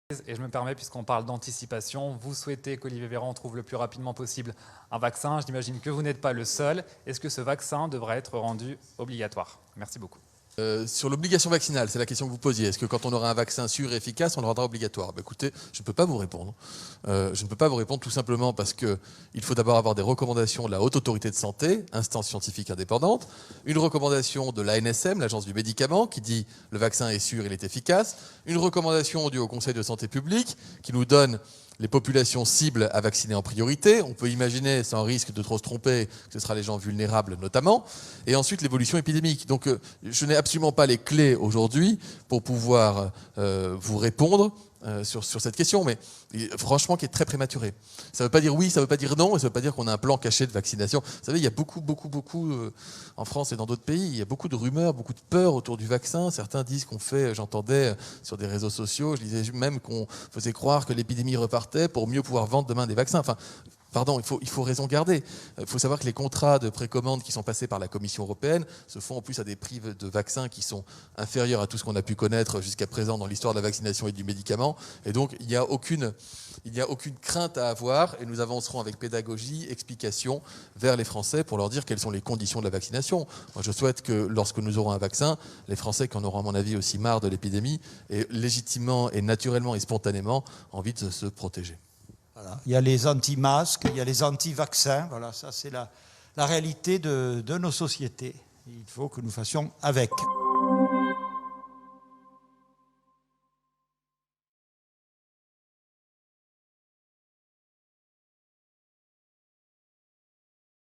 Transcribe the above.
Et je me permets, puisqu'on parle d'anticipation, vous souhaitez qu'Olivier Véran trouve le plus rapidement possible un vaccin. J'imagine que vous n'êtes pas le seul. Est-ce que ce vaccin devrait être rendu obligatoire? Merci beaucoup. Sur l'obligation vaccinale, c'est la question que vous posiez. Est-ce que quand on aura un vaccin sûr et efficace, on le rendra obligatoire? Écoutez, je ne peux pas vous répondre. Je ne peux pas vous répondre tout simplement parce qu'il faut d'abord avoir des recommandations de la Haute Autorité de Santé, instance scientifique indépendante, une recommandation de l'ANSM, l'Agence du médicament, qui dit le vaccin est sûr, il est efficace, une recommandation due au Conseil de santé publique qui nous donne les populations cibles à vacciner en priorité. On peut imaginer, sans risque de trop se tromper, que ce sera les gens vulnérables notamment. Et ensuite, l'évolution épidémique. Donc, je n'ai absolument pas les clés aujourd'hui pour pouvoir vous répondre sur cette question, mais franchement, qui est très prématurée. Ça ne veut pas dire oui, ça ne veut pas dire non, et ça ne veut pas dire qu'on a un plan caché de vaccination. Vous savez, il y a beaucoup, en France et dans d'autres pays, il y a beaucoup de rumeurs, beaucoup de peurs autour du vaccin. Certains disent qu'on fait, j'entendais sur des réseaux sociaux, je disais même qu'on faisait croire que l'épidémie repartait pour mieux pouvoir vendre demain des vaccins. Enfin, pardon, il faut raison garder. Il faut savoir que les contrats de précommande qui sont passés par la Commission européenne se font en plus à des prix de vaccins qui sont inférieurs à tout ce qu'on a pu connaître jusqu'à présent dans l'histoire de la vaccination et du médicament. Et donc, il n'y a aucune crainte à avoir, et nous avancerons avec pédagogie, explication vers les Français pour leur dire quelles sont les conditions de la vaccination. Moi, je souhaite que lorsque nous aurons un vaccin, les Français, qui en auront à mon avis aussi marre de l'épidémie, aient légitimement et naturellement et spontanément envie de se protéger. Voilà. Il y a les anti-masques, il y a les anti-vaccins. Voilà, ça c'est la réalité de nos sociétés. Il faut que nous fassions avec.